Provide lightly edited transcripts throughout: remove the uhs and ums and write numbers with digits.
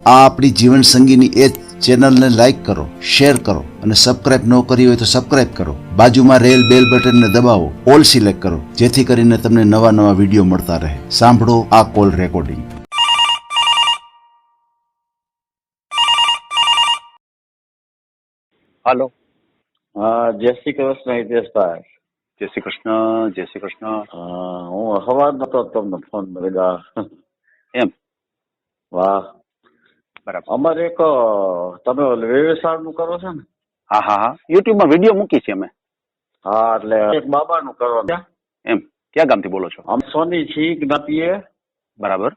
આ આપણી જીવન સંગીની એ ચેનલને લાઈક કરો, શેર કરો અને સબસ્ક્રાઇબ ન કરી હોય તો સબસ્ક્રાઇબ કરો. બાજુમાં રહેલ બેલ બટનને દબાવો, ઓલ સિલેક્ટ કરો, જેથી કરીને તમને નવા નવા વિડીયો મળતા રહે. સાંભળો આ કોલ રેકોર્ડિંગ. હાલો. હા, જય શ્રી કૃષ્ણ હિતેશભાઈ. જય શ્રી કૃષ્ણ. જય શ્રી કૃષ્ણ. હું સવારનો તો તમને ફોન કર્યો. એમ? વાહ, બરાબર. અમારે એક તમે વ્યવસાય નું કરો છો ને? હા હા હા, યુટ્યુબમાં વિડીયો મૂકી છે અમે. હા, એટલે એક બાબાનું કરવાનું. એમ? ક્યાં ગામથી બોલો છો? આમ સોની છી જ્ઞાતિએ બરાબર.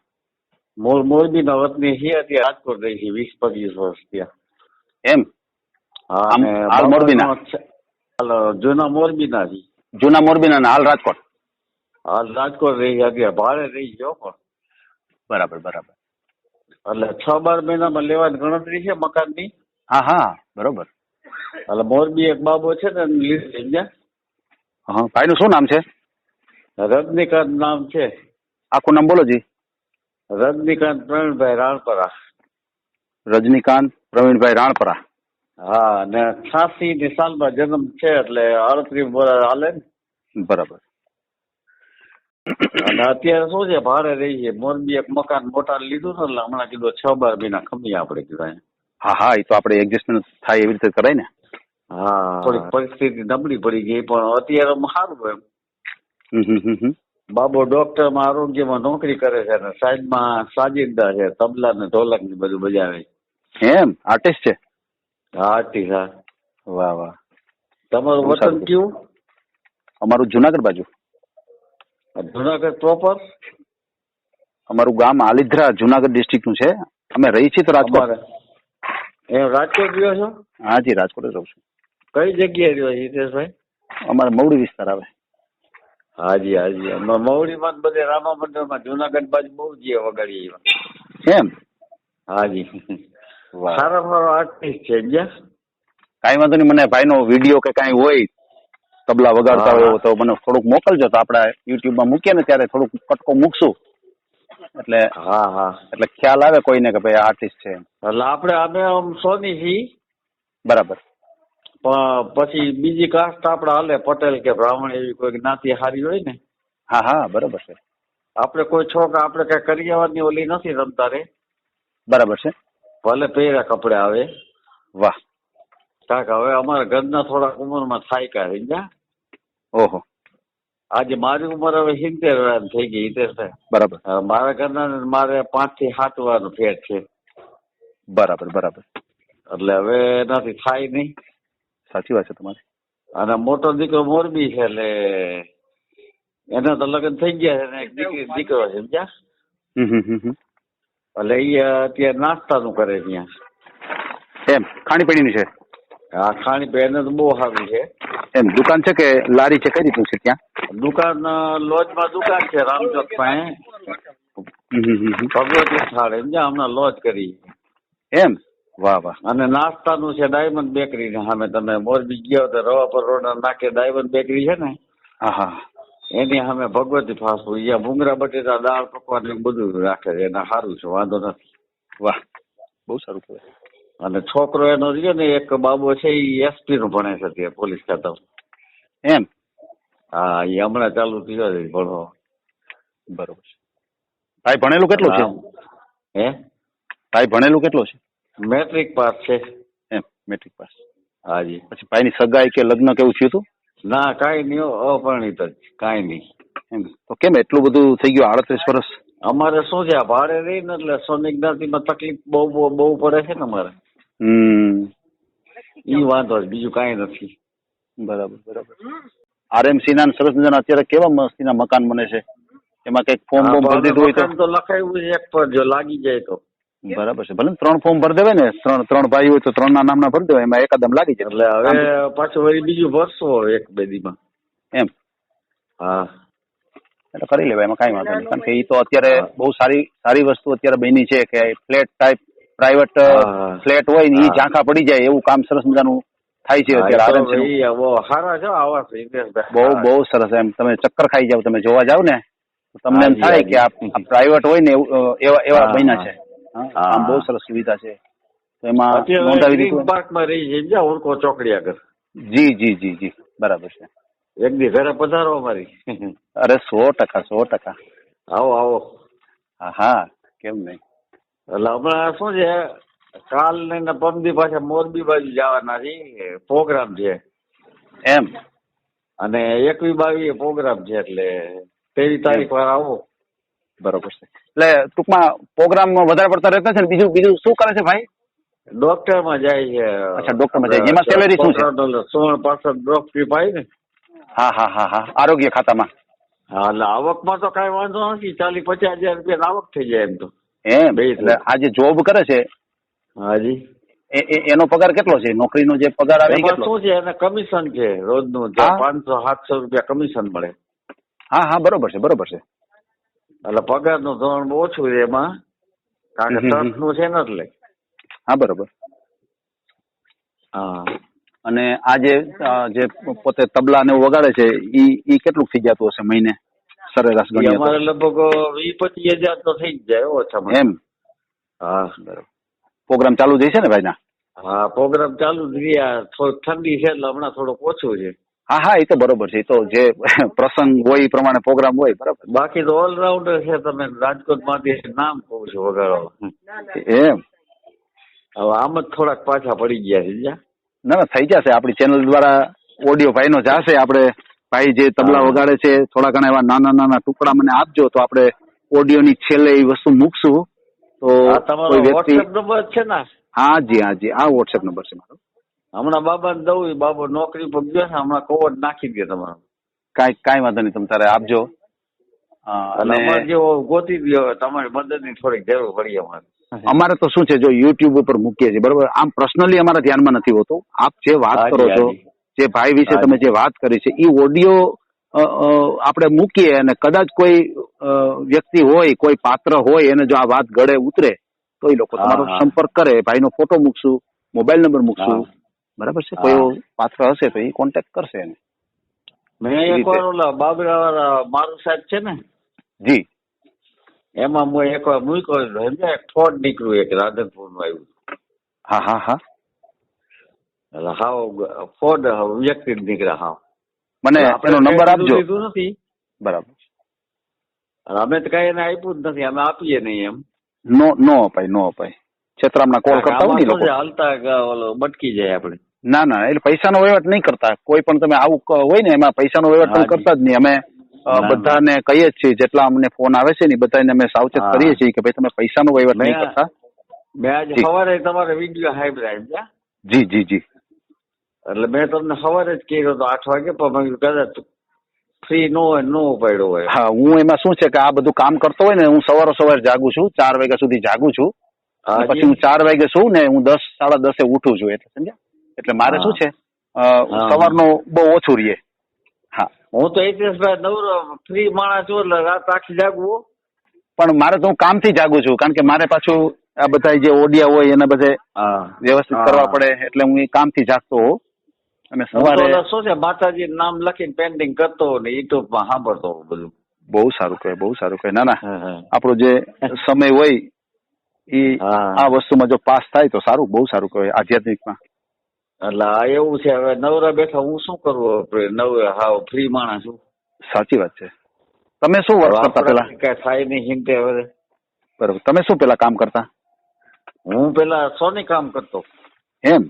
મોરબીના વતની છીએ, અત્યારે રાજકોટ રહી છે 20-25 વર્ષ ત્યાં. એમ? હા, આમ અને હાલ મોરબીના? જૂના મોરબીના છે. જૂના મોરબીના ને હાલ રાજકોટ? હાલ રાજકોટ રહી છે, અત્યારે ભાડે રહી ગયો પણ. બરાબર બરાબર. એટલે 6-12 મહિનામાં લેવાની ગણતરી છે મકાનની. હા હા, બરોબર. એટલે મોરબી એક બાબો છે ને લીધે હા, ભાઈનું શું નામ છે? રજનીકાંત નામ છે. આખું નામ બોલો જી. રજનીકાંત પ્રવીણભાઈ રાણપરા. રજનીકાંત પ્રવીણભાઈ રાણપરા. હા, અને 86ની સાલમાં જન્મ છે, એટલે 38 વર્ષ હાલે ને. બરાબર. અને અત્યારે શું છે, ભાડે રહી છે. મોરબી એક મકાન મોટા લીધું ને, એટલે હમણાં કીધું 6-12 મહિના ખમી આપણે કીધું. હા હા, એ તો આપણે એડજસ્ટમેન્ટ થાય એવી રીતે કરાય ને. હા, થોડીક પરિસ્થિતિ નબળી પડી ગઈ, પણ અત્યારે સારું એમ. બાબો ડોક્ટરમાં આરોગ્યમાં નોકરી કરે છે, અને સાઈડમાં સાજિંદા છે, તબલા ને ઢોલક ને બધું બજાવે. એમ? આર્ટિસ્ટ છે? હા, આર્ટિસ્ટ. હા. વાહ વાહ. તમારું બહુ વતન સારું. કયું? અમારું જુનાગઢ બાજુ. જુનાગઢ પ્રોપર? અમારું ગામ આલિદ્રા જુનાગઢ ડિસ્ટ્રિક્ટ નું છે. અમે રહી છીએ તો રાજકોટ. એમ રાજકોટ રહ્યો છો? હાજી, રાજકોટ જ રહું છું. કઈ જગ્યાએ રહ્યો હિતેશભાઈ? અમારે મવડી વિસ્તાર આવે. હાજી હાજી, મવડીમાં બધે રામા મંદિરમાં જુનાગઢ બાજુ બહુ જે વગાડીએ. એમ? હાજી. વાહ. સારા સારો આર્ટિસ્ટ છે ગયા. કાંઈ વાંધો નહીં, મને ભાઈનો વિડીયો કે કાંઈ હોય તબલા વગાડતા હોય એવો તો મને થોડુંક મોકલજો, તો આપણે યુટ્યુબમાં મૂકીએ ને ત્યારે થોડુંક કટકો મૂકશું, એટલે હા હા, એટલે ખ્યાલ આવે કોઈને કે ભાઈ આર્ટિસ્ટ છે. એટલે આપણે અમે આમ સોની છીએ. બરાબર. પણ પછી બીજી કાસ્ટ આપણે હાલે, પટેલ કે બ્રાહ્મણ એવી કોઈ જ્ઞાતિ સારી હોય ને. હા હા, બરાબર છે. આપણે કોઈ છોકરા આપણે કઈ કરિયાવરની ઓલી નથી રમતા રે. બરાબર છે. ભલે પહેર્યા કપડે આવે. વાહ. કારણ કે હવે અમારા ઘરના થોડાક ઉંમરમાં થાયકા થઈ ગયા. ઓહો. આજે મારી ઉંમર હવે 70 થઈ ગઈ હિતેશભાઈ. બરાબર. મારા ઘરના મારે 5 થી 7 વાર ફેટ છે. બરાબર બરાબર. એટલે હવે એનાથી થાય નહીં. સાચી વાત છે તમારી. અને મોટો દીકરો મોરબી છે, એટલે એના તો લગ્ન થઈ ગયા છે, અને એક દીકરો છે સમજ્યા. એટલે એ અત્યારે નાસ્તાનું કરે ત્યાં. એમ? ખાણીપીણીની છે? હા, ખાણી એને તો બહુ સારું છે. એમ? દુકાન છે કે લારી છે? કઈ રીતનું છે ત્યાં? દુકાન લોજમાં દુકાન છે રામચોક પાસે. ભગવતી સ્થાળ સમજ્યા, હમણાં લોજ કરી. એમ? વાહ વાહ. અને નાસ્તાનું છે ડાયમંડ બેકરી ને સામે. તમે મોરબી ગયો તો રવા પર રોડ નાખે ડાયમંડ બેકરી છે ને. હા હા. એની સામે ભગવતી ફાસ્ટ ફૂડ. અહીંયા ભૂંગળા બટેટા દાળ પકવાન એવું બધું રાખે છે. એને સારું છે, વાંધો નથી. વાહ, બહુ સારું કહેવાય. અને છોકરો એનો રહ્યો ને એક બાબો છે, એ એસપી નું ભણે છે ત્યાં પોલીસ ખાતામાં. એમ? હા, એ હમણાં ચાલુ થયો છે ભણો. બરોબર છે. ભાઈ ભણેલું કેટલું છે? હે? ભાઈ ભણેલું કેટલું છે? મેટ્રિક પાસ છે. એમ? Matric pass. હાજી. પછી ભાઈની સગાઈ કે લગ્ન કેવું થયું હતું? ના, કાંઈ નહીં, અપરિણિત જ, કાંઈ નહીં. એમ? તો કેમ એટલું બધું થઈ ગયું 38 વર્ષ? અમારે શું છે, ભાડે રહી ને એટલે સોની જ્ઞાતિમાં તકલીફ બહુ પડે છે ને અમારે. ઈ વાંધો છે, બીજું કાંઈ નથી. બરાબર બરાબર. આરએમસી ના સરસ મજાના અત્યારે કેવા મસ્તીના મકાન બને છે. એમાં કઈક ફોર્મ ભરી દીધું હોય તો લખાયું છે એક પર, જો લાગી જાય તો. બરાબર છે. ભલે 3 ફોર્મ ભરી દેવાય ને, ત્રણ ભાઈ હોય તો 3 ના નામના ભરી દેવાય, એમાં એકાદમ લાગી જાય. એટલે હવે પાછું વળી બીજું ભરશો 1-2 દીમાં. એમ? હા, એટલે કરી લેવાય, એમાં કાંઈ વાંધો નહીં. કારણ કે એ તો અત્યારે બહુ સારી વસ્તુ અત્યારે બની છે કે ફ્લેટ ટાઈપ પ્રાઇવેટ ફ્લેટ હોય ને એ ઝાંખા પડી જાય એવું કામ સરસ મજાનું થાય છે અત્યારે. બહુ સરસ. એમ તમે ચક્કર ખાઈ જાવ, તમે જોવા જાવ ને તો તમને એમ થાય કે આ પ્રાઇવેટ હોય ને એવા બન્યા છે. હા, આમ બહુ સરસ સુવિધા છે. તો એમાં અત્યારે નોંધાવી ગ્રીન દીધું? પાર્કમાં રહી છે જ્યાં ઓળખો ચોકડી આગળ. જી જી જી જી, બરાબર છે. એક દી ઘરે પધારો અમારી. અરે 100%, 100%. આવો આવો. હા હા, કેમ નહીં. એટલે હમણાં શું છે, કાલ ને પરમદી પાછા મોરબી બાજુ જવાના છે, પ્રોગ્રામ છે. એમ? અને 21-22 પ્રોગ્રામ છે, એટલે 23 તારીખ વાર આવો. બરોબર છે. એટલે ટૂંકમાં પ્રોગ્રામ વધારે પડતા રહેતા છે ને બીજું બીજું શું કરે છે ભાઈ? ડોક્ટર માં જાય છે. અચ્છા, ડોક્ટરમાં જાય. એમાં સેલેરી શું છે? 16% ડોક્ટરી પાય ને. હા હા હા હા, આરોગ્ય ખાતામાં. હા, એટલે આવકમાં તો કઈ વાંધો નથી, 40-50 હજાર રૂપિયા આવક થઈ જાય એમ તો. એમ? એટલે આ જે જોબ કરે છે હાજી, એનો પગાર કેટલો છે? નોકરીનો જે પગાર આવે એ એમાં કેટલો? શું છે, એને કમિશન છે રોજનું, હા? 500-700 રૂપિયા કમિશન મળે. હા હા, બરોબર છે, બરોબર છે. એટલે પગારનું ધોરણ ઓછું છે એમાં, કારણ કે ટ્રસ્ટનું છે ને એટલે. હા, બરોબર. હા. અને આ જે પોતે તબલા ને એવું વગાડે છે ઈ કેટલું થઈ જતું હશે મહિને સરેરાશ એ ગણીએ તો? અમારે લગભગ 20-25 હજાર તો થઈ જ જાય ઓછામાં. એમ? હા, બરોબર. પ્રોગ્રામ ચાલુ થઈ છે ને ભાઈ ના? હા, પ્રોગ્રામ ચાલુ જ રહ્યા. થોડુંક ઠંડી છે એટલે હમણાં થોડુંક ઓછું છે. હા હા, એ તો બરોબર છે. એ તો જે પ્રસંગ હોય એ પ્રમાણે પ્રોગ્રામ હોય, બરાબર. બાકી તો ઓલરાઉન્ડર છે. તમે રાજકોટ માંથી નામ કહું છું વગાડવા. એમ? હવે આમ જ થોડાક પાછા પડી ગયા છે. ના ના, થઈ જશે. આપણી ચેનલ દ્વારા ઓડિયો ભાઈનો જશે. આપણે ભાઈ જે તબલા હા. વગાડે છે થોડા ઘણા એવા નાના નાના ટુકડા મને આપજો તો આપણે ઓડિયોની છેલ્લે એ વસ્તુ મૂકશું તો આ તમારો કોઈ વ્યક્તિ. વોટ્સએપ નંબર છે ને? હા જી, હા જી, આ વોટ્સએપ નંબર છે મારો. હમણાં બાબાને દઉં, બાબો નોકરી પર ગયો છે, હમણાં કોડ નાખી દે તમારો. કાંઈ વાંધો નહીં, તમે તારે આપજો. એટલે અમારે જેવો ગોતી દો, તમારી મદદની થોડીક જરૂર પડી અમારે. અમારે તો શું છે, જો યુટ્યુબ ઉપર મૂકીએ છીએ બરોબર, આમ પર્સનલી અમારા ધ્યાનમાં નથી હોતું. આપ જે વાત કરો છો, જે ભાઈ વિશે તમે જે વાત કરી છે એ ઓડિયો આપણે મૂકીએ અને કદાચ કોઈ વ્યક્તિ હોય, કોઈ પાત્ર હોય એને જો આ વાત ગળે ઉતરે તો એ લોકો તમારો સંપર્ક કરે, ભાઈનો ફોટો મૂકશું, મોબાઈલ નંબર મૂકશું, બરાબર છે. કોઈ એવો પાત્ર હશે તો એ કોન્ટેક્ટ કરશે એને. મેં એકવાર ઓલા બાબરા વાળા મારું સાહેબ છે ને, જી, એમાં હું એકવાર મૂક્યો સમજાય, ફોડ નીકળ્યું એક રાધનપુર નું આવ્યું. હા હા હા, એટલે હાવ ફોડ વ્યક્તિ નીકળ્યા. હાવ મને એનો નંબર આપજો. લીધું નથી, બરાબર. અમે તો કઈ એને આપ્યું જ નથી, અમે આપીએ નહીં એમ. નો અપાય. છેતરામના કોલ કરતા હોય ને લોકો હાલતા ઓલો બટકી જાય આપણે. ના ના, એટલે પૈસાનો વહીવટ નહીં કરતા. કોઈ પણ તમે આવું હોય ને એમાં પૈસાનો વહીવટ તમે કરતા જ નહીં. અમે બધાને કહીએ જ છીએ, જેટલા અમને ફોન આવે છે ને બધાને અમે સાવચેત કરીએ છીએ કે ભાઈ તમે પૈસાનો વહીવટ નહીં કરતા. મેં આજે સવારે તમારે વિડીયો સાંભળ્યા. જી જી જી. એટલે મેં તમને સવારે જ કીધું હતો 8 વાગે, પણ કદાચ ફ્રી નો હોય, નો પડ્યો હોય. હા, હું એમાં શું છે કે આ બધું કામ કરતો હોય ને, હું સવારે જાગું છું, 4 વાગ્યા સુધી જાગું છું. પછી હું 4 વાગે શું ને હું 10-10:30 ઉઠું છું. એટલે સમજ્યા? એટલે મારે શું છે સવારનું બહુ ઓછું રહીએ. હા, હું તો હિતેશભાઈ નવરો ફ્રી માણસ છું, એટલે રાત આખી જાગવું. પણ મારે તો હું કામથી જાગું છું, કારણ કે મારે પાછું આ બધા જે ઓડિયા હોય એને બધે વ્યવસ્થિત કરવા પડે, એટલે હું એ કામથી જાગતો હોઉં. અને સવારે શું છે, માતાજી નામ લખીને પેન્ટિંગ કરતો ને યુટ્યુબમાં સાંભળતો બધું. બહુ સારું કહેવાય. ના ના, આપણો જે સમય હોય એ આ વસ્તુમાં જો પાસ થાય તો સારું, બહુ સારું કહેવાય આધ્યાત્મિકમાં. એટલે આ એવું છે, હવે નવરા બેઠા હું શું કરવું? હાવ ફ્રી માણસ છું. સાચી વાત છે. તમે શું વર્ક કરતા પેલા? કઈ થાય નહીં હિંતે હવે. બરોબર. તમે શું પેલા કામ કરતા? હું પેલા સોની કામ કરતો. એમ?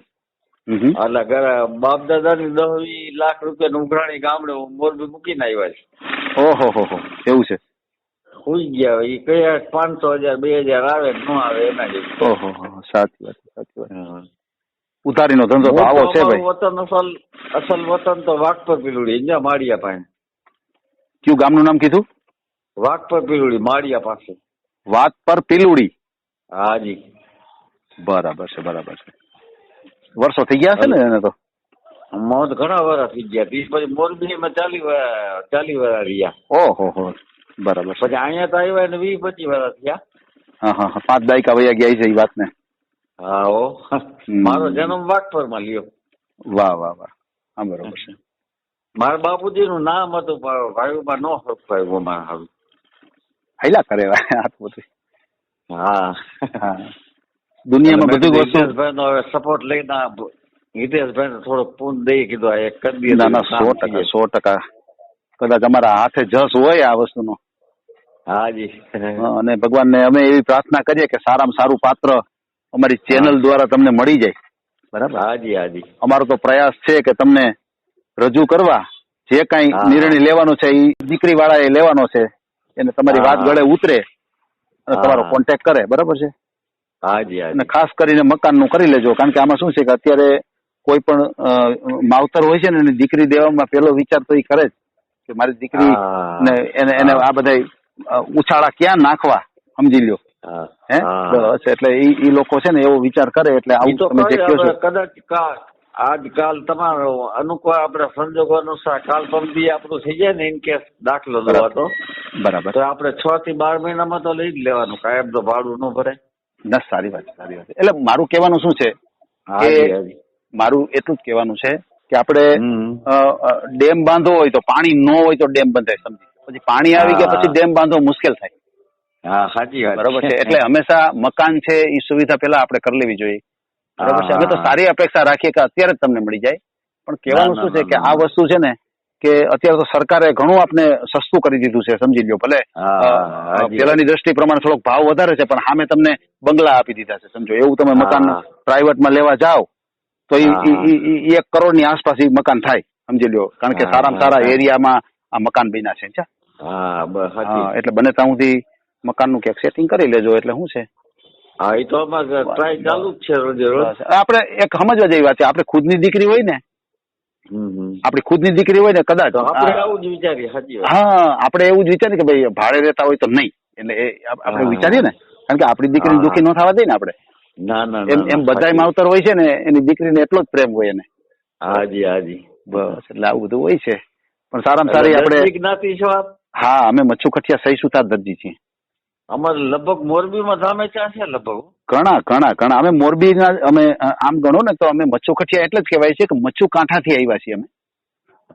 એટલે ઘરે બાપ દાદાની 10-20 લાખ રૂપિયાનું ઉઘરાણી ગામડે મોરબી મૂકીને આવ્યા છે. ઓહો, એવું છે? સુઈ ગયા. એ કયા 500,000-2,000 આવે ન આવે એના જેવું. ઓહો, સાચી વાત. ઉધારીનો ધંધો તો આવો છે ભાઈ. વતન અસલ વતન તો વાઘપર પીલુડી, અહીંયા માળિયા પાસે. કયું ગામનું નામ કીધું? વાઘપર પીલુડી, માળિયા પાસે. વાઘપર પીલુડી? હાજી. બરાબર છે. વર્ષો થઈ ગયા હશે ને એને તો? મોત ઘણા વર્ષ થઈ ગયા. પછી મોરબીમાં 40 વર્ષ રહ્યા. ઓહો, બરાબર. પછી અહીંયા તો આવ્યા ને 20-25 વર્ષ થયા. હા, 5 દાયકા વયા ગયા છે એ વાત ને. હા, મારો જન્મ વાઘપરમાં લ્યો. વાહ. હા, બરોબર છે. મારા બાપુજી નું નામ હતું, ભાઈઓમાં ન હરખાયું. હાઈલા કરે આ બધું. હા હા દુનિયામાં બધી વસ્તુ હિતેશભાઈ નો હવે સપોર્ટ લઈને હિતેશભાઈ ને થોડોક પૂન દઈ કીધું આ એક કરી દઈએ ના ના 100%. કદાચ અમારા હાથે જસ હોય આ વસ્તુનો. હાજી અને ભગવાનને અમે એવી પ્રાર્થના કરીએ કે સારામાં સારું પાત્ર અમારી ચેનલ દ્વારા તમને મળી જાય. બરાબર. હાજી હાજી. અમારો તો પ્રયાસ છે કે તમને રજૂ કરવા જે કઈ નિર્ણય લેવાનો છે એ દીકરી વાળા એ લેવાનો છે. એને તમારી વાત ગળે ઉતરે અને તમારો કોન્ટેક્ટ કરે. બરાબર છે. હાજી અને ખાસ કરીને મકાનનું કરી લેજો, કારણ કે આમાં શું છે કે અત્યારે કોઈ પણ માવતર હોય છે ને એની દીકરી દેવામાં પેલો વિચાર તો એ કરે જ કે મારી દીકરી ને એને આ બધા ઉછાળા ક્યાં નાખવા, સમજી લ્યો. હે બસ એટલે ઈ લોકો છે ને એવો વિચાર કરે એટલે આવું તમે જે કહો છો કદાચ આજકાલ તમારો અનુકૂળ આપણે સંજોગો અનુસાર કાલ પરમદી આપણું થઈ જાય ને ઇન કેસ દાખલો લેવા તો બરાબર તો આપણે 6 થી 12 મહિનામાં તો લઈ જ લેવાનું, કાયમ તો ભાડું ન ભરે. ના સારી વાત સારી વાત. એટલે મારું કહેવાનું શું છે કે મારું એટલું જ કહેવાનું છે કે આપણે ડેમ બાંધવો હોય તો પાણી ન હોય તો ડેમ બંધાય, સમજી. પછી પાણી આવી ગયા પછી ડેમ બાંધવો મુશ્કેલ થાય. હા સાચી વાત. બરાબર છે. એટલે હંમેશા મકાન છે એ સુવિધા પેલા આપણે કરી લેવી જોઈએ. બરાબર છે. અમે તો સારી અપેક્ષા રાખીએ કે અત્યારે જ તમને મળી જાય, પણ કહેવાનું શું છે કે આ વસ્તુ છે ને કે અત્યારે તો સરકારે ઘણું આપણે સસ્તું કરી દીધું છે, સમજી લ્યો. ભલે પેલાની દ્રષ્ટિ પ્રમાણે થોડોક ભાવ વધારે છે પણ સામે તમને બંગલા આપી દીધા છે, સમજો. એવું તમે મકાન પ્રાઇવેટમાં લેવા જાઓ તો એ 1 કરોડ ની આસપાસ એ મકાન થાય, સમજી લ્યો. કારણ કે સારામાં સારા એરિયામાં આ મકાન બન્યા છે. એટલે બને ત્યાં સુધી મકાનનું ક્યાંક સેટિંગ કરી લેજો. એટલે શું છે હા એ તો અમારે ટ્રાય ચાલુ જ છે રોજે રોજ. આપણે એક સમજવા જેવી વાત છે, આપણે ખુદની દીકરી હોય ને, આપણી ખુદની દીકરી હોય ને કદાચ આપણે આવું જ વિચારીએ. હા આપણે એવું જ વિચારીએ કે ભાઈ ભાડે રહેતા હોય તો નહીં, એટલે આપણે વિચારીએ ને, કારણ કે આપણી દીકરીને દુઃખી ન થવા દઈએ ને આપણે. ના એમ બધાય માવતર હોય છે ને એની દીકરીને એટલો જ પ્રેમ હોય એને. હાજી હાજી. બસ એટલે આવું બધું હોય છે. પણ સારામાં સારી આપણે જ્ઞાતિ છો આપ? હા અમે મચ્છુ કઠિયા સહી સુતાર દરજી છીએ. અમારે લગભગ મોરબીમાં ધામે ત્યાં છે લગભગ ઘણા અમે મોરબીના અમે આમ ગણો ને તો અમે મચ્છુ કઠિયા એટલે જ કહેવાય છે કે મચ્છુ કાંઠાથી આવ્યા છીએ અમે.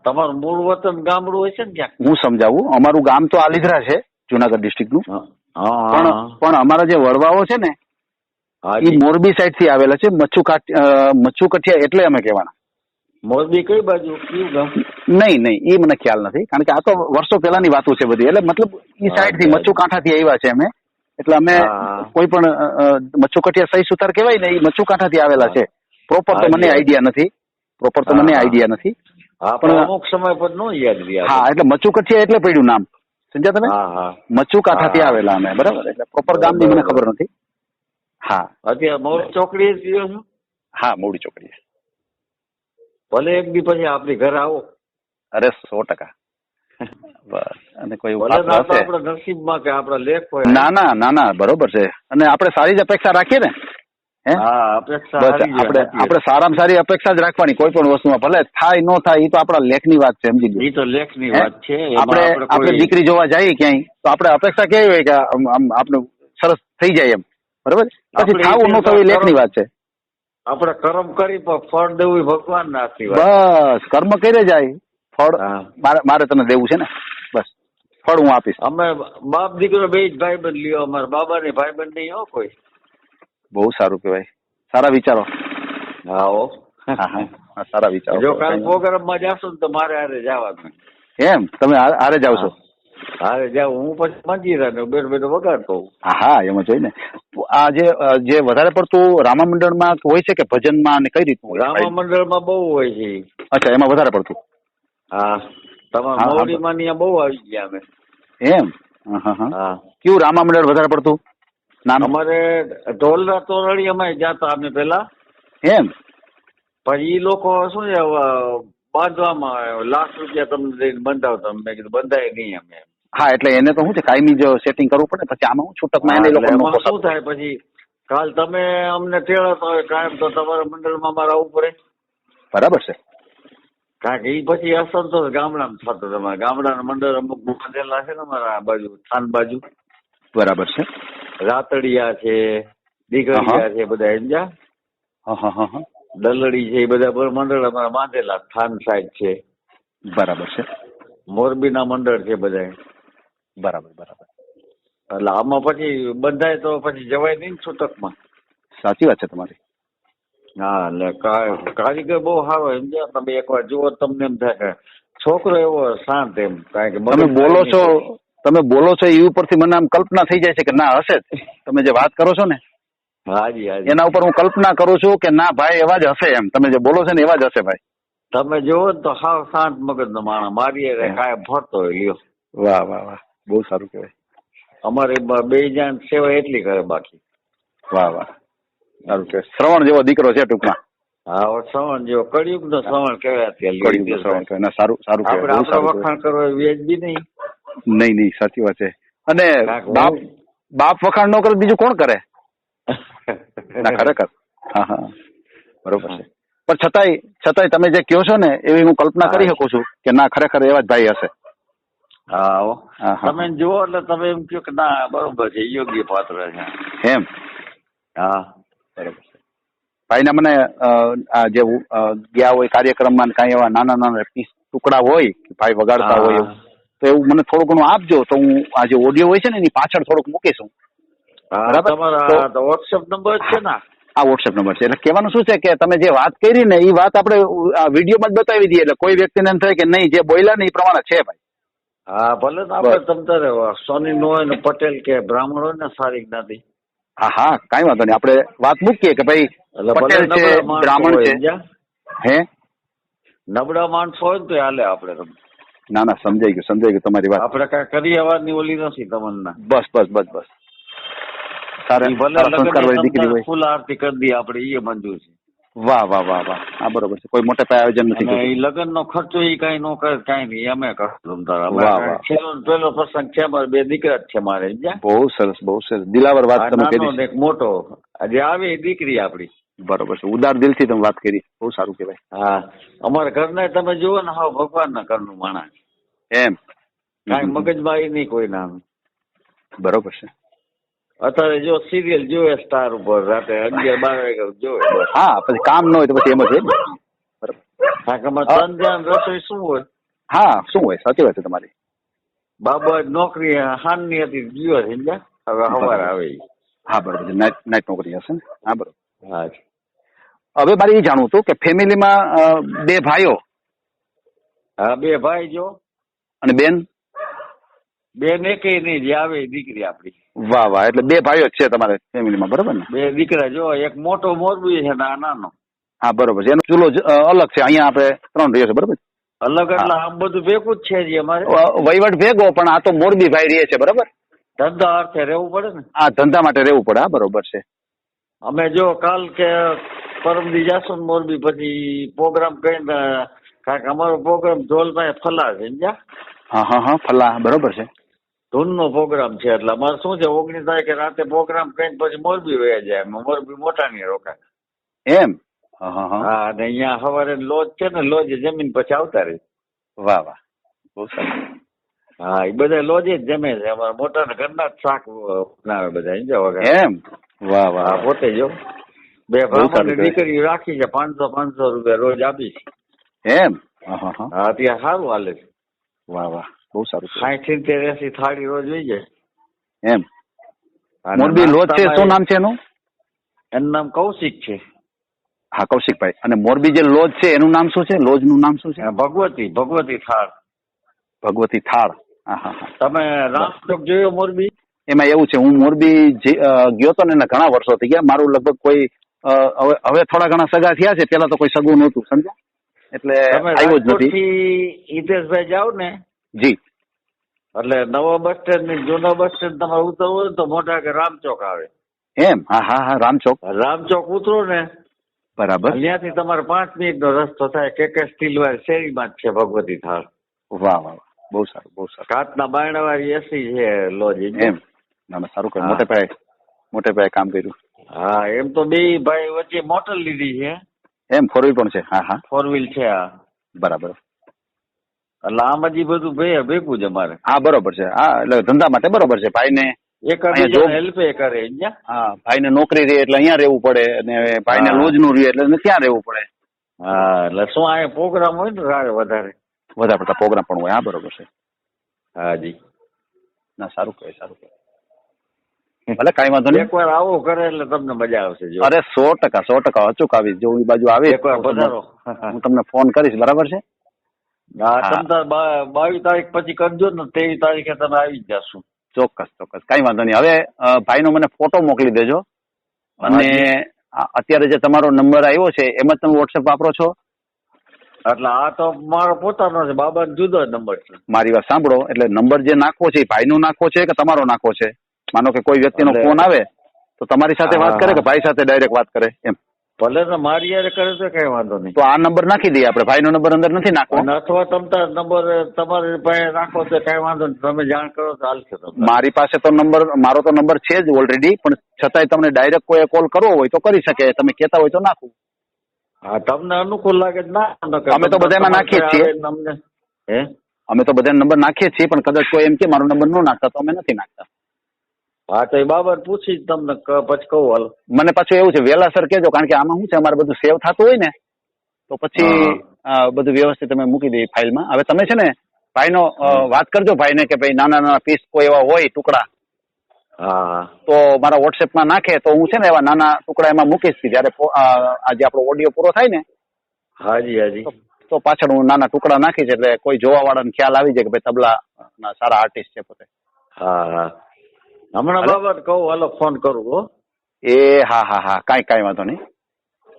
તમારું મૂળ વતન ગામડું હોય છે ને ક્યાંક? હું સમજાવું. અમારું ગામ તો આલીધરા છે, જુનાગઢ ડિસ્ટ્રિક્ટનું. પણ અમારા જે વડવાઓ છે ને એ મોરબી સાઈડ થી આવેલા છે. મચ્છુ કઠિયા એટલે અમે કહેવાના. મોરબી કઈ બાજુ, કયું ગામ? નહીં એ મને ખ્યાલ નથી, કારણ કે આ તો વર્ષો પહેલાની વાતો છે બધી. એટલે મતલબ એ સાઈડ થી મચ્છુ કાંઠાથી આવ્યા છે અમે. એટલે અમે કોઈ પણ મચ્છુ કઠિયા સહી સુતાર કહેવાય ને એ મચ્છુ કાંઠાથી આવેલા છે. પ્રોપર તો મને આઈડિયા નથી. પણ અમુક સમય પર નો યાદ રહ્યા. હા એટલે મચ્છુ કઠિયા એટલે પડ્યું નામ, સમજ્યા તમે? મચ્છુ કાંઠાથી આવેલા અમે. બરાબર. એટલે પ્રોપર ગામની મને ખબર નથી. હા અત્યારે મોડી ચોકડી જ રહ્યો છું. હા મોડી ચોકડી. ભલે એક દી પછી આપણી ઘરે આવો. અરે 100%. બસ. અને કોઈ આપણા નસીબમાં કે આપણા લેખ હોય. ના બરોબર છે. અને આપણે સારી જ અપેક્ષા રાખીએ ને. આપણે સારામાં સારી અપેક્ષા જ રાખવાની કોઈ પણ વસ્તુમાં. ભલે થાય ન થાય એ તો આપણા લેખની વાત છે, સમજી લો. એ તો લેખની વાત છે. આપણે દીકરી જોવા જઈએ ક્યાંય તો આપણે અપેક્ષા કેવી હોય કે આપણે સરસ થઈ જાય એમ. બરોબર. પછી થાવું ન થવું લેખની વાત છે. આપણે કર્મ કરી ફળ દેવું ભગવાન ના આશીર્વાદ. બસ કર્મ કરે જાય, ફળ મારે તને દેવું છે ને. બસ ફળ હું આપીશ. અમે બાપ દીકરો બે જ ભાઈબંધ લ્યો. અમારા બાબા ને ભાઈબંધ નહીં હો કોઈ. બહુ સારું કહેવાય. સારા વિચારો. હા સારા વિચારો. જો કાલ પ્રોગ્રામ માં જાશો ને તો મારે હારે જવાનું. એમ તમે હારે જાવ છો? હારે જાવ. હું પછી મંજીરા બેઠો વગાડતો. હા એમાં જોઈ ને. આ જે વધારે પડતું રામા મંડળમાં હોય છે કે ભજનમાં ને કઈ રીતનું? રામા મંડળમાં બહુ હોય છે. અચ્છા એમાં વધારે પડતું. હા તમારા મોવડીમાં ત્યાં બહુ આવી ગયા અમે. એમ? હા કેવું રામા મંડળ વધારે પડતું? અમારે ઢોલના તોરણી અમે જાતા અમે પેલા. એમ? પછી એ લોકો શું છે બાંધવામાં લાખ રૂપિયા તમને દઈને બંધાવતા. મેં કીધું બંધાય નહીં અમે. હા એટલે એને તો શું છે કાયમી જો સેટિંગ કરવું પડે. પછી આમાં હું છૂટકમાં એને શું થાય પછી કાલ તમે અમને ટેળવતા હોય કાયમ તો તમારા મંડળમાં મારે આવવું પડે. બરાબર છે. કારણ કે એ પછી અસંતોષ ગામડામાં થતો. તમારે ગામડાના મંડળ અમુક બાંધેલા છે ને અમારા આ બાજુ થાન બાજુ. બરાબર છે. રાતડિયા છે, દીઘડિયા છે, બધા સમજ્યા. દલડી છે, એ બધા મંડળ અમારા બાંધેલા. થાન સાઈડ છે. બરાબર છે. મોરબીના મંડળ છે બધા. બરાબર. એટલે આમાં પછી બંધાય તો પછી જવાય નહીં ને છૂટકમાં. સાચી વાત છે તમારી. હા એટલે કારીગર બહુ સારો એમ છે. તમે એકવાર જુઓ તમને એમ થાય કે છોકરો એવો શાંત એમ. કારણ કે તમે બોલો છો એ ઉપરથી મને આમ કલ્પના થઈ જાય છે કે ના હશે જ. તમે જે વાત કરો છો ને હાજી હાજી એના ઉપર હું કલ્પના કરું છું કે ના ભાઈ એવા જ હશે એમ. તમે જે બોલો છો ને એવા જ હશે ભાઈ. તમે જુઓ ને તો હાવ શાંત મગજનો માણસ. મારી કાયમ ફરતો હોય લ્યો. વાહ વાહ વાહ, બહુ સારું કહેવાય. અમારે બે જણ સેવા એટલી કરે બાકી. વાહ વાહ, સારું કહેવાય. શ્રવણ જેવો દીકરો છે ટૂંકમાં. હા શ્રવણ જેવો કળિયુગ નો શ્રવણ કહેવાય કળિયુગનો શ્રવણ કહેવાય. ના, સારું સારું કહેવાય. બહુ સારું વખાણ કરવો એ વ્યાજબી નહીં. નહીં સાચી વાત છે. અને બાપ વખાણ ન કરે બીજું કોણ કરે? ના ખરેખર. હા હા, બરોબર છે. પણ છતાંય તમે જે કહો છો ને એવી હું કલ્પના કરી શકું છું કે ના ખરેખર એવા જ ભાઈ હશે. હા તમે જુઓ એટલે તમે એમ કહો કે ના બરોબર છે, યોગ્ય પાત્ર છે એમ. હા બરોબર છે. ભાઈના મને આ જે ગયા હોય કાર્યક્રમમાં કાંઈ એવા નાના નાના ટુકડા હોય ભાઈ વગાડતા હોય એવું, તો એવું મને થોડું ઘણું આપજો તો હું આ જે ઓડિયો હોય છે ને એની પાછળ થોડુંક મૂકીશું. બરાબર. તમારા વોટ્સએપ નંબર છે ને? આ વોટ્સએપ નંબર છે. એટલે કહેવાનું શું છે કે તમે જે વાત કરી ને એ વાત આપણે વિડીયોમાં જ બતાવી દઈએ એટલે કોઈ વ્યક્તિને એમ થાય કે નહીં જે બોલ્યા ને એ પ્રમાણે છે ભાઈ. હા ભલે ને આપણે તમતારે સોની નો હોય ને પટેલ કે બ્રાહ્મણ હોય ને સારી જ્ઞાતિ. હા કાંઈ વાંધો નહીં. આપણે વાત મૂકીએ કે ભાઈ પટેલ છે, બ્રાહ્મણ છે. હે નબળા માણસો હોય ને તો હાલે આપણે. ના સમજાઈ ગયું તમારી વાત. આપણે કઈ કરી અવાજની ઓલી નથી તમને. બસ સારા સંસ્કાર વાળી દીકરી હોય. ફૂલ આરતી કરી દઈએ આપણે એ મંજૂર છે. વાહ વાહ વાહ વાહ, હા બરોબર છે. કોઈ મોટા પાયે આયોજન નથી. લગ્ન નો ખર્ચો એ કઈ નો કરે કઈ નહીં અમે કરશું. પેલો પ્રસંગ છે મારે, બે દીકરા જ છે મારે. બહુ સરસ દિલાવર વાત તમે કરી. એક મોટો જે આવે એ દીકરી આપડી. બરોબર છે. ઉદાર દિલથી તમે વાત કરી, બહુ સારું કહેવાય. હા અમારા ઘરના તમે જુઓ ને હા ભગવાન ના ઘરનું માણસ એમ. કઈ મગજમારી નહીં કોઈ નામ. બરોબર છે. અત્યારે જો સિરિયલ જોવે સ્ટાર ઉપર રાતે 11-12 વાગે જોવે. હા પછી કામ ન હોય તો પછી એમ જ હોય. બરોબર. હા કે ત્રણ ધ્યાન રસોઈ શું હોય? હા શું હોય, સાચી વાત છે તમારી. બાબા નોકરી હાનની હતી ગયો સમજ્યા, હવે સવારે આવે. હા બરોબર છે. નાઇટ નોકરી હશે ને? હા બરોબર. હા. હવે મારે એ જાણવું હતું કે ફેમિલીમાં બે ભાઈઓ. હા બે ભાઈ જો. અને બેન? બેન એકેય નહીં, જે આવે દીકરી આપડી. વાહ વાહ, એટલે બે ભાઈઓ જ છે તમારે ફેમિલીમાં, બરોબર ને? બે દીકરા જો, એક મોટો મોરબી છે ને આ નાનો. હા બરોબર છે. એનો ચૂલો અલગ છે, અહીંયા આપણે 3 રહીએ છીએ, બરોબર? અલગ એટલે આમ બધું ભેગું જ છે જે અમારે. વહીવટ ભેગો, પણ આ તો મોરબી ભાઈ રહે છે, બરોબર? ધંધા અર્થે રહેવું પડે ને. હા ધંધા માટે રહેવું પડે. હા બરોબર છે. અમે જો કાલ કે પરમદી જાશું ને મોરબી, પછી પ્રોગ્રામ કરીને, કારણ કે અમારો પ્રોગ્રામ ધોલભાઈ ફલા છે સમજ્યા. હા ફલા, બરોબર છે. ધૂનનો પ્રોગ્રામ છે એટલે અમારે શું છે 19 તારીખે રાતે પ્રોગ્રામ કરીને પછી મોરબી વયા જાય. મોરબી મોટાની રોકાય એમ. હા અને અહીંયા સવારે લોજ છે ને, લોજ જમીન પછી આવતા રહી. વાહ વાહ, બહુ સારું. હા એ બધા લોજે જ જમે છે. અમારા મોટા ને ઘરના જ શાક બનાવે બધા. એમ. વાહ વાહ, પોતે જો બે બ્રાહ્મણ દીકરી રાખી છે, 500 રૂપિયા રોજ આપી છે. એમ. હા ત્યાં સારું હાલે છે. વાહ વાહ, બહુ સારું. 60-80 થાળી રોજ હોય જાય એમ. મોરબી લોજ છે, શું નામ છે એનું? એનું નામ કૌશિક છે. હા કૌશિકભાઈ. અને મોરબી જે લોજ છે એનું નામ શું છે? લોજ નું નામ શું છે? ભગવતી થાળ. ભગવતી થાળ. હા. તમે રામચોક જોયો મોરબી? એમાં એવું છે, હું મોરબી ગયો તો ને ઘણા વર્ષો થઈ ગયા. મારું લગભગ કોઈ હવે થોડા ઘણા સગા થયા છે, પેલા તો કોઈ સગું નહોતું સમજ્યા, એટલે આવ્યો જ નથી. હિતેશભાઈ જાવ ને જી, એટલે નવા બસ સ્ટેન્ડ ને જૂના બસ સ્ટેન્ડ તમારે ઉતરવું ને તો મોટા કે રામચોક આવે. એમ. હા રામચોક ઉતરો ને બરાબર, ત્યાંથી તમારે 5 મિનિટનો રસ્તો થાય. કે સ્ટીલવાળી શેરીમાં જ છે ભગવતી થાળ. વાહ વાહ, બહુ સારું. કાચના બારણાવાળી એસી છે લોજ. એમ. ના સારું કર્યું, મોટે પાયે કામ કર્યું. હા એમ તો બે ભાઈ વચ્ચે મોટર લીધી છે. એમ. 4 વ્હીલ પણ છે? હા 4 વ્હીલ છે. હા બરાબર. એટલે આમ જ બધું ભેગું જ અમારે. હા બરોબર છે. હા એટલે ધંધા માટે બરોબર છે. ભાઈને હેલ્પ કરે. હા ભાઈને નોકરી રહે એટલે અહીંયા રહેવું પડે, અને ભાઈને લોજ નું રહે એટલે ત્યાં રહેવું પડે. હા એટલે શું આ પ્રોગ્રામ હોય ને વધારે પડતા પ્રોગ્રામ પણ હોય. હા બરોબર છે. હા જી. ના સારું કહેવાય. ભલે કાંઈ વાંધો નહીં. એકવાર આવો કરે એટલે તમને મજા આવશે. જો અરે 100% અચૂક આવીશ. જો એ બાજુ આવીશ એકવાર પધારો. હું તમને ફોન કરીશ. બરાબર છે. હા, હા. તમ તાર 22 તારીખ પછી કરજો ને, 23 તારીખે તમે આવી જ જશો. ચોક્કસ કાંઈ વાંધો નહીં. હવે ભાઈનો મને ફોટો મોકલી દેજો. અને અત્યારે જે તમારો નંબર આવ્યો છે એમાં તમે વોટ્સએપ વાપરો છો? એટલે આ તો મારો પોતાનો છે, બાબાનો જુદો નંબર છે. મારી વાત સાંભળો. એટલે નંબર જે નાખવો છે એ ભાઈનો નાખવો છે કે તમારો નાખવો છે? માનો કે કોઈ વ્યક્તિનો એટલે- ફોન આવે તો તમારી સાથે વાત કરે કે ભાઈ સાથે ડાયરેક્ટ વાત કરે એમ? ભલે ને મારી યારે કરે તો કઈ વાંધો નહીં. તો આ નંબર નાખી દઈએ આપણે. ભાઈનો નંબર અંદર નથી નાખવો. અને અથવા તમ તાર નંબર તમારી પાસે રાખો તો કઈ વાંધો નહીં, તમે જાણ કરો તો હાલશે. તમને મારી પાસે તો મારો તો નંબર છે જ ઓલરેડી, પણ છતાંય તમને ડાયરેક્ટ કોઈ કોલ કરવો હોય તો કરી શકે. તમે કહેતા હોય તો નાખું. હા, તમને અનુકૂળ લાગે તો ના. અમે તો બધામાં નાખીએ જ છીએ. અમને હે અમે તો બધા નંબર નાખીએ જ છીએ, પણ કદાચ કોઈ એમ કે મારો નંબર ન નાખતા તો અમે નથી નાખતા. હા, તો એ બાબત પૂછી જ તમને પછી કહું. હાલ મને પાછું એવું છે વહેલાસર કહેજો, કારણ કે આમાં શું છે અમારે બધું સેવ થતું હોય ને તો પછી બધું વ્યવસ્થિત તમે મૂકી દઈએ ફાઇલમાં. હવે તમે છે ને ભાઈનો વાત કરજો ભાઈને કે ભાઈ નાના નાના પીસ કોઈ એવા હોય ટુકડા હા તો મારા વોટ્સએપમાં નાખે તો હું છે ને એવા નાના ટુકડા એમાં મૂકીશ કે જ્યારે આજે આપણો ઓડિયો પૂરો થાય ને હાજી તો પાછળ હું નાના ટુકડા નાખીશ, એટલે કોઈ જોવા વાળાને ખ્યાલ આવી જાય કે ભાઈ તબલા સારા આર્ટિસ્ટ છે પોતે. હા હમણાં બાબત કહું. હાલો ફોન કરું હો. એ હા કાંઈ વાંધો નહીં.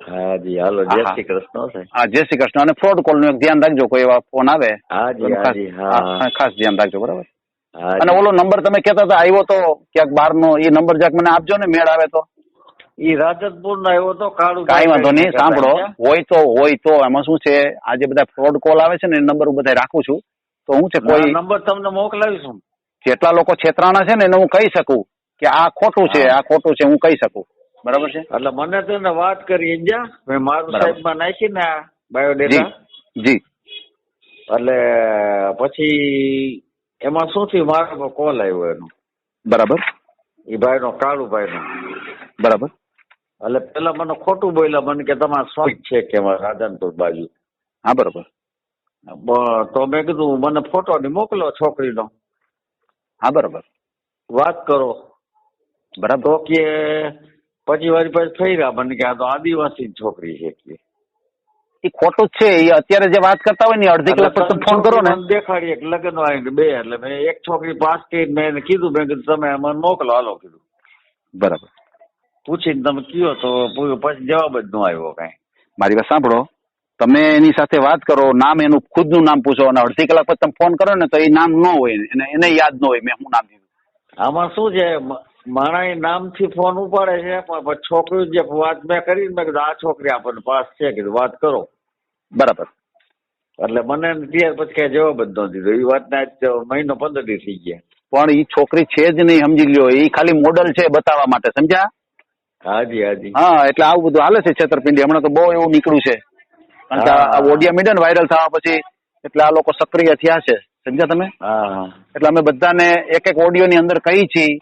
હાજી હાલો. જય શ્રી કૃષ્ણ. હા, જય શ્રી કૃષ્ણ. અને ફ્રોડ કોલ નું એક ધ્યાન રાખજો. કોઈ એવા ફોન આવે હાજી હા ખાસ ધ્યાન રાખજો. બરાબર. હાજી. અને ઓલો નંબર તમે કહેતા હતા આવ્યો તો ક્યાંક બહારનો, એ નંબર જરાક મને આપજો ને, મેળ આવે તો. ઈ રાજતપુર નો આવ્યો તો કાળુ. કાંઈ વાંધો નહીં. સાંભળો, હોય તો એમાં શું છે, આજે બધા ફ્રોડ કોલ આવે છે ને એ નંબર હું બધા રાખું છું. તો હું છે કોઈ નંબર તમને મોકલાવીશું. જેટલા લોકો છેતરાણા છે ને એને હું કહી શકું કે આ ખોટું છે, આ ખોટું છે, હું કહી શકું. બરાબર છે. એટલે મને તો એને વાત કરી જા મેં મારું સાહેબમાં નાખી ને બાયોડેટા. જી. એટલે પછી એમાં શું થયું, મારા કોલ આવ્યો એનો. બરાબર. એ ભાઈનો, કાળુભાઈનો. બરાબર. એટલે પેલા મને ખોટું બોલ્યા, મને કે તમારા સ્વાઈ છે કે રાધનપુર બાજુ. હા, બરાબર. તો મેં કીધું મને ફોટો ની મોકલો છોકરીનો. હા, બરાબર. વાત કરો. બરાબર. તો કે પછી વારી પાસે થઈ રહ્યા, મને કે આ તો આદિવાસી છોકરી છે કે. એ ખોટું જ છે. એ અત્યારે જે વાત કરતા હોય ને અડધી કલાક પછી ફોન કરો ને દેખાડી લગ્ન આવીને 2. એટલે મેં એક છોકરી પાસ કરી, મેં એને કીધું, મેં કીધું તમે મને મોકલો. હાલો કીધું. બરાબર. પૂછીને તમે કયો તો પછી જવાબ જ ન આવ્યો કાંઈ. મારી વાત સાંભળો, તમે એની સાથે વાત કરો, નામ એનું ખુદનું નામ પૂછો, અને અડધી કલાક પછી તમે ફોન કરો ને તો એ નામ ન હોય એને યાદ ન હોય મેં શું નામ દીધું. આમાં શું છે, મારા નામથી ફોન ઉપાડે છે, પણ છોકરી જે વાત મેં કરી મેં કીધું આ છોકરી આપણને પાસ છે, કીધું વાત કરો. બરાબર. એટલે મને ત્યાર પછી કઈ જવાબ જ ન દીધો. એ વાતના મહિનો 15 દી થઈ ગયા. પણ એ છોકરી છે જ નહીં, સમજી લ્યો. એ ખાલી મોડલ છે બતાવવા માટે, સમજ્યા? હાજી હા, એટલે આવું બધું હાલે છે છેતરપિંડી. હમણાં તો બહુ એવું નીકળ્યું છે, કારણ કે આ ઓડિયા મીડિયા વાયરલ થવા પછી એટલે આ લોકો સક્રિય થયા છે, સમજ્યા તમે? હા. એટલે અમે બધાને એક ઓડિયો ની અંદર કહી છીએ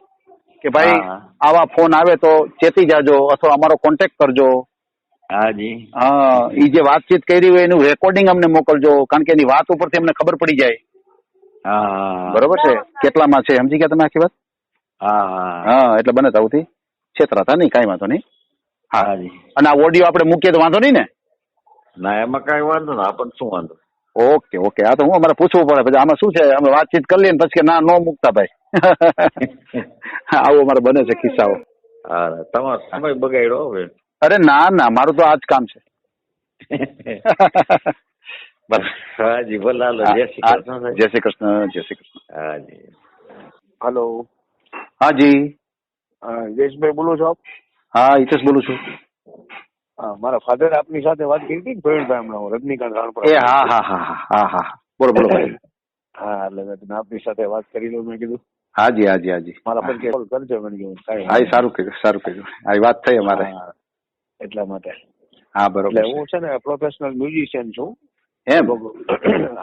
કે ભાઈ આવા ફોન આવે તો ચેતી જાજો અથવા અમારો કોન્ટેક્ટ કરજો. હાજી. હા, એ જે વાતચીત કરી હોય એનું રેકોર્ડિંગ અમને મોકલજો, કારણ કે એની વાત ઉપરથી અમને ખબર પડી જાય. હા. બરોબર છે. કેટલામાં છે, સમજી ગયા તમે આખી વાત? હા, એટલે બને તાવથી છેતરાતા નહીં. કાંઈ વાંધો નહીં. હા. અને આ ઓડિયો આપણે મૂકીએ તો વાંધો નહીં ને? ના, એમાં કઈ વાંધો ના. આપણને શું વાંધો? ઓકે. આ તો હું અમારે પૂછવું પડે. પછી આમાં શું છે, અમે વાતચીત કરી લઈએ પછી કે ના, નો મૂકતા ભાઈ. આવું અમારે બને છે કિસ્સાઓ. હા, તમારો સમય બગાડ્યો હવે. અરે ના, મારું તો આ જ કામ છે. હાજી, ભલે. હાલો. જય શ્રી કૃષ્ણ. જય શ્રી કૃષ્ણ. જય શ્રી કૃષ્ણ. હાજી. હેલો. હાજી. યશભાઈ બોલો છો આપ? હા, હિતેશ બોલું છું. મારા ફાધર આપની સાથે વાત કરી હતી પ્રવીણભાઈ હમણાં, રજનીકાંત રાણપુર. એ હા. બોલો ભાઈ. હા, એટલે મેં આપની સાથે વાત કરી લઉં મેં કીધું. હાજી. મારા પછી કોલ કરજો મેં કીધું. હા, સારું કર્યું. આ વાત થઈ અમારે એટલા માટે. હા, બરોબર. એટલે હું છે ને પ્રોફેશનલ મ્યુઝિશિયન છું. એમ?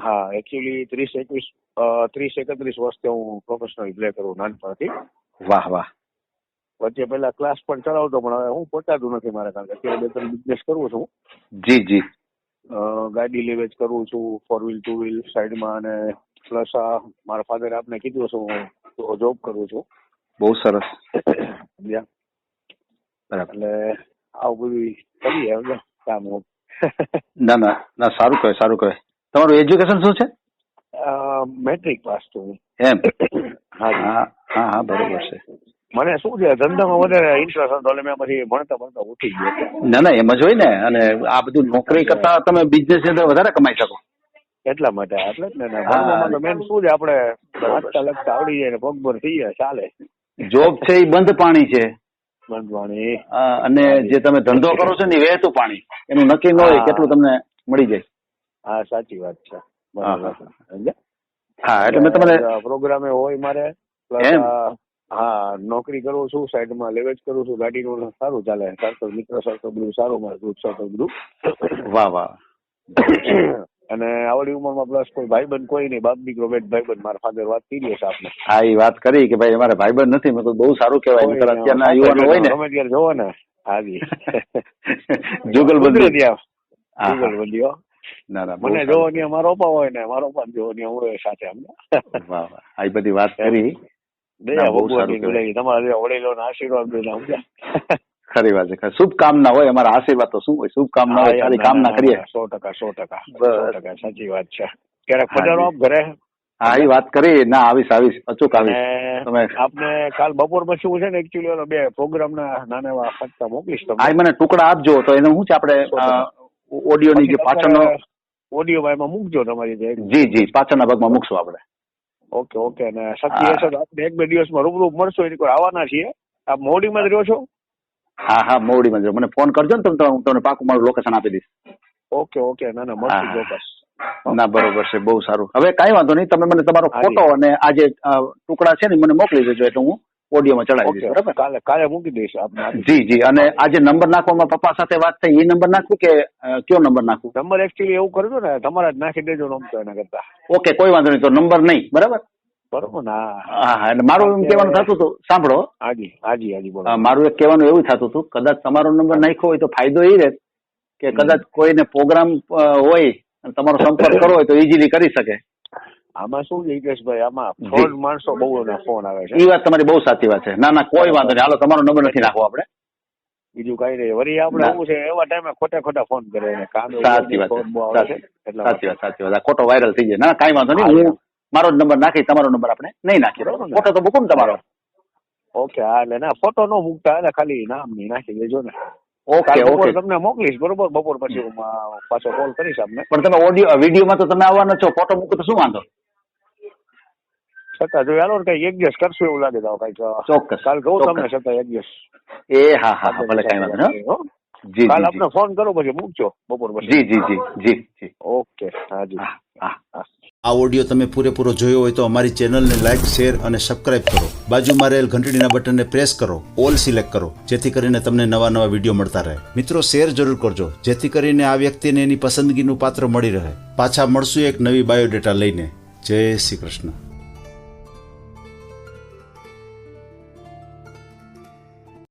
હા, એકચ્યુઅલી 30-31 વર્ષથી હું પ્રોફેશનલ પ્લે કરું નાનપણથી. વાહ. વચ્ચે પેલા ક્લાસ પણ ચલાવતો, પણ હવે હું પહોંચાતું નથી મારે, કારણ કે અત્યારે 2-3 બિઝનેસ કરું છું. જી. ગાડી લેવેજ કરું છું, 4 વ્હીલ 2 વ્હીલ સાઈડમાં, અને પ્લસ મારા ફાધરે આપને કીધું છું હું જોબ કરું છું. બહુ સરસ. સમજ્યા? બરાબર. એટલે આવું બધું કરીએ હવે કામ. ના ના ના, સારું કહેવાય, સારું કહેવાય. તમારું એજ્યુકેશન શું છે? મેટ્રિક પાસ છું. એમ? હા હા હા હા, બરોબર છે. મને શું છે ધંધામાં વધારે ઇન્ટરેસ્ટ હતો એટલે મેં પછી ભણતા ઉઠી ગયો. ના ના, એમ જ હોય ને. અને આ બધું નોકરી કરતા તમે બિઝનેસ ની અંદર વધારે કમાઈ શકો. એટલા માટે એટલે જ ને ભણવામાં તો મેન શું છે આપણે વાંચતા લખતા આવડી જાય ને પગભર થઈ જાય ચાલે. જોબ છે એ બંધ પાણી છે. બંધવાણી. અને જે તમે ધંધો કરો છો ને એ વહેતું પાણી, એનું નક્કી ન હોય કેટલું તમને મળી જાય. હા સાચી વાત છે. બરાબર. હા, એટલે મેં તમને પ્રોગ્રામે હોય મારે પ્લસ હા નોકરી કરું છું, સાઈડમાં લેવેજ કરું છું, ગાડીનું સારું ચાલે, સર્કલ મિત્ર સર્કલ બધું સારું, મારે ગ્રુપ સર્કલ બધું. વાહ વાહ. અને આવડી ઉંમરમાં પ્લસ કોઈ ભાઈબંધ કોઈ નહીં, બાપ દીકરો બેટ ભાઈબંધ. મારા ફાધર વાત કરી હશે આપને. હા, એ વાત કરી કે ભાઈ અમારે ભાઈબંધ નથી. મેં તો બહુ સારું કહેવાય. અત્યારના યુવાનો હોય ને તમે ત્યારે જોવો ને. હાજી. જુગલબંધી. જુગલબંધી. ના ના, મને જોવો ને મારો પપ્પા હોય ને મારો પપ્પા જોવો ને હું સાથે આમ. વાહ વાહ, આ બધી વાત કરી. તમારા વડીલોના આશીર્વાદ બધા સમજ્યા. ખરી વાત છે. શુભકામના હોય, અમારા આશીર્વાદ તો શું હોય, શુભકામના હોય, સારી કામના કરીએ. 100% સાચી વાત છે. ક્યારેક પધારો આપ ઘરે. હા, એ વાત કરી. ના, આવીશ અચૂક આવીશ. તમે આપને કાલ બપોર પછી શું છે ને એકચ્યુઅલી 2 પ્રોગ્રામ ના નાના એવા ફટકા મોકલીશ તમને. હા, મને ટુકડા આપજો તો એનું શું છે આપણે ઓડિયોની જે પાછળનો ઓડિયોમાં એમાં મૂકજો તમારી. જી, પાછળના ભાગમાં મૂકશું આપણે. ઓકે. અને શક્ય હશે તો આપણે 1-2 દિવસમાં રૂબરૂ મળશો. એની કોઈ આવવાના છીએ. આપ મોવડીમાં જ રહ્યો છો? હા, મોવડીમાં જ. મને ફોન કરજો ને તમે, હું તમને પાકું મારું લોકેશન આપી દઈશ. ઓકે. ના મળશું ચોક્કસ. ના, બરોબર છે. બહુ સારું. હવે કાંઈ વાંધો નહીં. તમે મને તમારો ફોટો અને આ જે ટુકડા છે ને મને મોકલી દેજો એટલે હું ઓડિયોમાં ચડાવી દઈશ. બરાબર? કાલે મૂકી દઈશ આપણે. જી. અને આ જે નંબર નાખવામાં પપ્પા સાથે વાત થઈ, એ નંબર નાખું કે કયો નંબર નાખું? નંબર એકચ્યુઅલી એવું કરજો ને તમારા જ નાખી દેજો નંબર એના કરતા. ઓકે, કોઈ વાંધો નહીં. તો નંબર નહીં. બરાબર ને? હા. એટલે મારું એમ કહેવાનું થતું હતું, સાંભળો. હાજી બોલો. મારું એક કહેવાનું એવું થતું હતું, કદાચ તમારો નંબર નાખ્યો હોય તો ફાયદો એ રહે કે કદાચ કોઈને પ્રોગ્રામ હોય અને તમારો સંપર્ક કરવો હોય તો ઇઝીલી કરી શકે. આમાં શું છે હિતેશભાઈ, આમાં ફ્રોડ માણસો બહુ ફોન આવે છે. એ વાત તમારી બહુ સાચી વાત છે. ના, કોઈ વાંધો નહીં. હાલો, તમારો નંબર નથી નાખવો આપણે. બીજું કઈ નહીં. વળી આપણે શું છે એવા ટાઈમે ખોટા ફોન કરે ને કામ. સાચી વાત. ખોટો વાયરલ થઈ જાય. ના, કાંઈ વાંધો નહીં. હું મારો જ નંબર નાખી, તમારો નંબર આપણે નહીં નાખીએ. બરોબર? ફોટો તો મૂકું ને તમારો. ઓકે. હા, એટલે ના ફોટો ન મૂકતા, એટલે ખાલી નામ નહીં નાખી દેજો ને. ઓકે. તમને મોકલીશ. બરોબર? બપોર પછી હું પાછો કોલ કરીશ આપને. પણ તમે વિડીયોમાં તો તમે આવવાના છો, ફોટો મૂકો તો શું વાંધો? છતાં જો હાલો કઈ એડજસ્ટ કરશું એવું લાગે તો કઈક ચોક્કસ. કાલ કહું તમને છતાં એડજસ્ટ. હા, ભલે, કાંઈ વાંધો નહીં. જી, કાલ આપને ફોન કરો પછી મૂકજો બપોર પછી. જી. ઓકે. હાજી. આ ઓડિયો તમે પૂરેપૂરો જોયો હોય તો અમારી ચેનલને લાઇક, શેર અને સબસ્ક્રાઇબ કરો. બાજુમાં રહેલ ઘંટડીના બટનને પ્રેસ કરો, ઓલ સિલેક્ટ કરો, જેથી કરીને તમને નવા વિડીયો મળતા રહે. મિત્રો, શેર જરૂર કરજો જેથી કરીને આ વ્યક્તિને એની પસંદગીનું પાત્ર મળી રહે. પાછા મળશું એક નવી બાયોડેટા લઈને. જય શ્રી કૃષ્ણ.